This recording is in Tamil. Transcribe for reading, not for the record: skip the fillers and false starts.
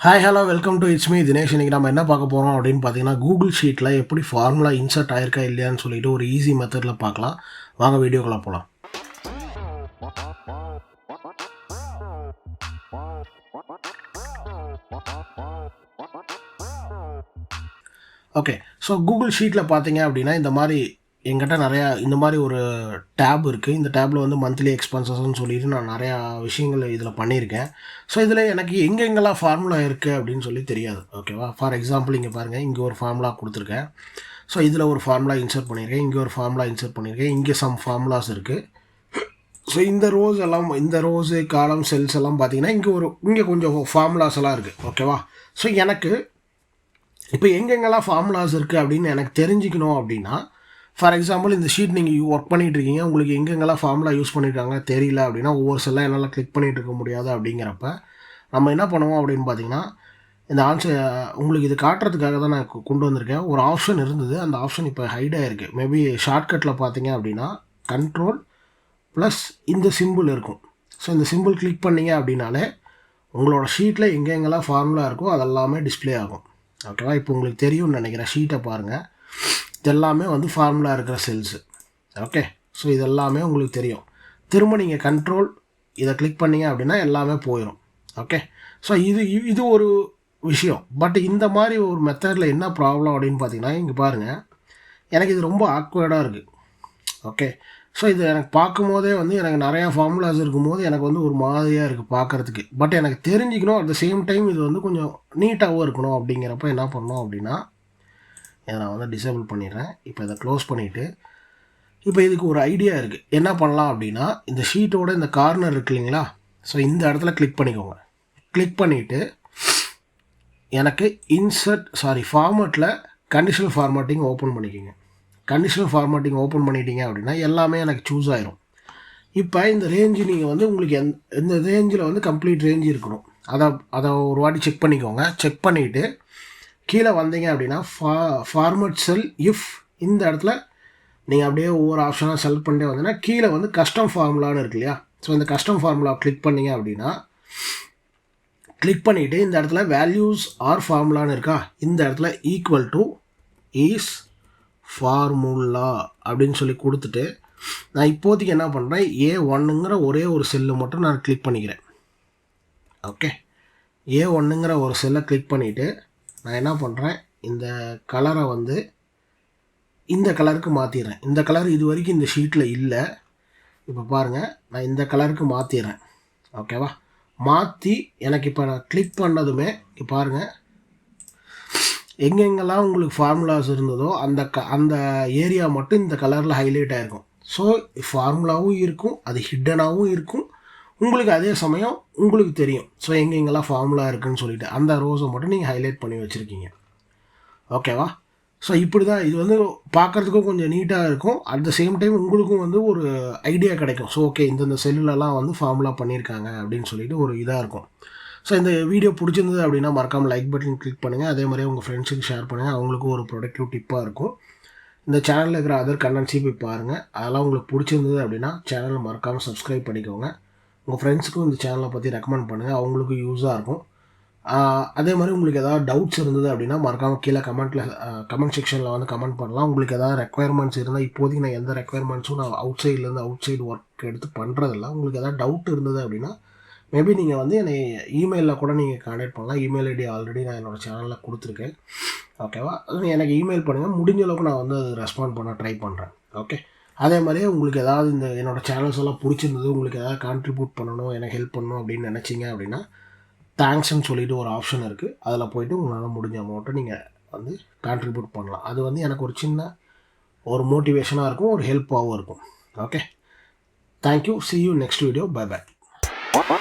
ஹாய் ஹலோ வெல்கம் டு இட்ஸ்மedinesh. இன்றைக்கி நம்ம என்ன பார்க்க போகிறோம் அப்படின்னு பார்த்தீங்கன்னா கூகுள் ஷீட்டில் எப்படி ஃபார்முலா இன்சர்ட் ஆயிருக்கா இல்லையான்னு சொல்லிட்டு ஒரு ஈஸி மெத்தடில் பார்க்கலாம். வாங்க வீடியோக்குள்ளே போகலாம். ஓகே, ஸோ கூகுள் ஷீட்டில் பார்த்தீங்க அப்படின்னா இந்த மாதிரி என்கிட்ட நிறையா இந்த மாதிரி ஒரு டேப் இருக்குது. இந்த டேப்பில் வந்து மந்த்லி எக்ஸ்பென்சஸ்ன்னு சொல்லிட்டு நான் நிறையா விஷயங்கள் இதில் பண்ணியிருக்கேன். ஸோ இதில் எனக்கு எங்கெங்கெல்லாம் ஃபார்முலா இருக்குது அப்படின்னு சொல்லி தெரியாது. ஓகேவா, ஃபார் எக்ஸாம்பிள் இங்கே பாருங்கள், இங்கே ஒரு ஃபார்முலா கொடுத்துருக்கேன். ஸோ இதில் ஒரு ஃபார்முலா இன்சர்ட் பண்ணியிருக்கேன், இங்கே ஒரு ஃபார்முலா இன்சர்ட் பண்ணியிருக்கேன், இங்கே சம் ஃபார்முலாஸ் இருக்குது. ஸோ இந்த ரோஸு காலம் செல்ஸ் எல்லாம் பார்த்தீங்கன்னா இங்கே கொஞ்சம் ஃபார்முலாஸ் எல்லாம் இருக்குது. ஓகேவா, ஸோ எனக்கு இப்போ எங்கெங்கெல்லாம் ஃபார்முலாஸ் இருக்குது அப்படின்னு எனக்கு தெரிஞ்சுக்கணும் அப்படின்னா, ஃபார் எக்ஸாம்பிள் இந்த ஷீட் நீங்கள் ஒர்க் பண்ணிகிட்டு இருக்கீங்க, உங்களுக்கு எங்கெங்கெல்லாம் ஃபார்முலா யூஸ் பண்ணியிருக்காங்க தெரியல அப்படின்னா ஒவ்வொரு செல்லாம் என்னால் கிளிக் பண்ணிகிட்டு இருக்க முடியாது. அப்படிங்கிறப்ப நம்ம என்ன பண்ணுவோம் அப்படின்னு பார்த்தீங்கன்னா, இந்த ஆன்சர் உங்களுக்கு இது காட்டுறதுக்காக தான் நான் கொண்டு வந்திருக்கேன். ஒரு ஆப்ஷன் இருந்தது, அந்த ஆப்ஷன் இப்போ ஹைட் ஆகிருக்கு. மேபி ஷார்ட்கட்டில் பார்த்தீங்க அப்படின்னா கண்ட்ரோல் ப்ளஸ் இந்த சிம்பிள் இருக்கும். ஸோ இந்த சிம்பிள் கிளிக் பண்ணிங்க அப்படின்னாலே உங்களோட ஷீட்டில் எங்கெங்கெல்லாம் ஃபார்முலா இருக்கோ அதெல்லாமே டிஸ்பிளே ஆகும். ஓகேவா, இப்போ உங்களுக்கு தெரியும்னு நினைக்கிறேன். ஷீட்டை பாருங்கள், இதெல்லாமே வந்து ஃபார்முலா இருக்கிற செல்ஸு. ஓகே, ஸோ இதெல்லாமே உங்களுக்கு தெரியும். திரும்ப நீங்கள் கண்ட்ரோல் இதை கிளிக் பண்ணிங்க அப்படின்னா எல்லாமே போயிடும். ஓகே, ஸோ இது ஒரு விஷயம். பட் இந்த மாதிரி ஒரு மெத்தடில் என்ன ப்ராப்ளம் அப்படின்னு பார்த்தீங்கன்னா, இங்கே பாருங்கள், எனக்கு இது ரொம்ப ஆக்வர்டாக இருக்குது. ஓகே, ஸோ இது எனக்கு பார்க்கும் போதே வந்து எனக்கு நிறையா ஃபார்முலாஸ் இருக்கும்போது எனக்கு வந்து ஒரு மாதிரியாக இருக்குது பார்க்குறதுக்கு. பட் எனக்கு தெரிஞ்சுக்கணும், அட் த சேம் டைம் இது வந்து கொஞ்சம் நீட்டாகவும் இருக்கணும். அப்படிங்கிறப்ப என்ன பண்ணணும் அப்படின்னா, இதை நான் வந்து டிசேபிள் பண்ணிடுறேன். இப்போ இதை க்ளோஸ் பண்ணிவிட்டு, இப்போ இதுக்கு ஒரு ஐடியா இருக்குது. என்ன பண்ணலாம் அப்படின்னா, இந்த ஷீட்டோட இந்த கார்னர் இருக்கு இல்லைங்களா, ஸோ இந்த இடத்துல கிளிக் பண்ணிக்கோங்க. கிளிக் பண்ணிவிட்டு எனக்கு ஃபார்மேட்டில் கண்டிஷனல் ஃபார்மேட்டிங் ஓப்பன் பண்ணிக்கோங்க. கண்டிஷனல் ஃபார்மேட்டிங் ஓப்பன் பண்ணிட்டீங்க அப்படின்னா எல்லாமே எனக்கு சூஸ் ஆயிரும். இப்போ இந்த ரேஞ்சு நீங்கள் வந்து உங்களுக்கு இந்த ரேஞ்சில் வந்து கம்ப்ளீட் ரேஞ்சு இருக்கணும். அதை ஒரு வாட்டி செக் பண்ணிக்கோங்க. செக் பண்ணிவிட்டு கீழே வந்தீங்க அப்படின்னா ஃபார்மட் செல் இஃப் இந்த இடத்துல நீங்கள் அப்படியே ஒவ்வொரு ஆப்ஷனாக செலக்ட் பண்ணிட்டே வந்தீங்கன்னா கீழே வந்து கஸ்டம் ஃபார்முலான்னு இருக்கு இல்லையா. ஸோ இந்த கஸ்டம் ஃபார்முலா கிளிக் பண்ணிங்க அப்படின்னா, கிளிக் பண்ணிவிட்டு இந்த இடத்துல வேல்யூஸ் ஆர் ஃபார்முலான்னு இருக்கா, இந்த இடத்துல ஈக்குவல் டு இஸ் ஃபார்முலா அப்படின்னு சொல்லி கொடுத்துட்டு, நான் இப்போதைக்கு என்ன பண்ணுறேன், A1ங்கிற ஒரே ஒரு செல்லு மட்டும் நான் கிளிக் பண்ணிக்கிறேன். ஓகே, A1ங்கிற ஒரு செல்லை கிளிக் பண்ணிவிட்டு நான் என்ன பண்ணுறேன், இந்த கலரை வந்து இந்த கலருக்கு மாற்றிடுறேன். இந்த கலர் இது வரைக்கும் இந்த ஷீட்டில் இல்லை. இப்போ பாருங்கள், நான் இந்த கலருக்கு மாற்றிடுறேன். ஓகேவா, மாற்றி எனக்கு இப்போ நான் கிளிக் பண்ணதுமே இப்போ பாருங்கள், எங்கெங்கெல்லாம் உங்களுக்கு ஃபார்முலாஸ் இருந்ததோ அந்த ஏரியா மட்டும் இந்த கலரில் ஹைலைட் ஆகிருக்கும். ஸோ ஃபார்முலாவும் இருக்கும், அது ஹிட்டனாகவும் இருக்கும். உங்களுக்கு அதே சமயம் உங்களுக்கு தெரியும் ஸோ எங்கெங்கெல்லாம் ஃபார்முலா இருக்குதுன்னு சொல்லிட்டு அந்த ரோஸை மட்டும் நீங்கள் ஹைலைட் பண்ணி வச்சுருக்கீங்க. ஓகேவா, ஸோ இப்படி தான் இது வந்து பார்க்குறதுக்கும் கொஞ்சம் நீட்டாக இருக்கும். அட் த சேம் டைம் உங்களுக்கும் வந்து ஒரு ஐடியா கிடைக்கும். ஸோ ஓகே, இந்தந்த செல்லுலலாம் வந்து ஃபார்முலா பண்ணியிருக்காங்க அப்படின்னு சொல்லிட்டு ஒரு இதாக இருக்கும். ஸோ இந்த வீடியோ பிடிச்சிருந்தது அப்படின்னா மறக்காமல் லைக் பட்டன் கிளிக் பண்ணுங்கள். அதே மாதிரி உங்கள் ஃப்ரெண்ட்ஸுக்கு ஷேர் பண்ணுங்கள், அவங்களுக்கும் ஒரு ப்ரொடக்டிவ் டிப்பாக இருக்கும். இந்த சேனலில் இருக்கிற அதர் கண்டென்ட்ஸையும் போய் பாருங்கள். அதெல்லாம் உங்களுக்கு பிடிச்சிருந்தது அப்படின்னா சேனலை மறக்காமல் சப்ஸ்கிரைப் பண்ணிக்கோங்க. உங்கள் ஃப்ரெண்ட்ஸுக்கும் இந்த சேனலை பற்றி ரெக்கமெண்ட் பண்ணுங்கள், அவங்களுக்கும் யூஸாக இருக்கும். அதே மாதிரி உங்களுக்கு எதாவது டவுட்ஸ் இருந்தது அப்படின்னா மறக்காமல் கீழே கமெண்ட் செக்ஷனில் வந்து கமெண்ட் பண்ணலாம். உங்களுக்கு எதாவது ரெக்குயர்மெண்ட்ஸ் இருந்தால், இப்போதைக்கு நான் எந்த ரெக்குயர்மெண்ட்ஸும் நான் அவுட் சைடு ஒர்க் எடுத்து பண்ணுறதில்ல. உங்களுக்கு எதாவது டவுட் இருந்தது அப்படின்னா மேபி நீங்கள் வந்து என்னை இமெயிலில் கூட நீங்கள் கான்டாக்ட் பண்ணலாம். இமெயில் ஐடி ஆல்ரெடி நான் என்னோடய சேனலில் கொடுத்துருக்கேன். ஓகேவா, எனக்கு இமெயில் பண்ணுங்கள், முடிஞ்ச அளவுக்கு நான் வந்து அது ரெஸ்பாண்ட் பண்ண ட்ரை பண்ணுறேன். ஓகே, அதே மாதிரியே உங்களுக்கு ஏதாவது இந்த என்னோடய சேனல்ஸ் எல்லாம் பிடிச்சிருந்தது, உங்களுக்கு எதாவது கான்ட்ரிபியூட் பண்ணணும், எனக்கு ஹெல்ப் பண்ணணும் அப்படின்னு நினச்சிங்க அப்படின்னா தேங்க்ஸ்ன்னு சொல்லிட்டு ஒரு ஆப்ஷன் இருக்குது. அதில் போய்ட்டு உங்களால் முடிஞ்ச அமௌண்ட்டை நீங்கள் வந்து கான்ட்ரிபியூட் பண்ணலாம். அது வந்து எனக்கு ஒரு சின்ன ஒரு மோட்டிவேஷனாக இருக்கும், ஒரு ஹெல்ப்பாகவும் இருக்கும். Okay, thank you, see you next video, bye bye. What?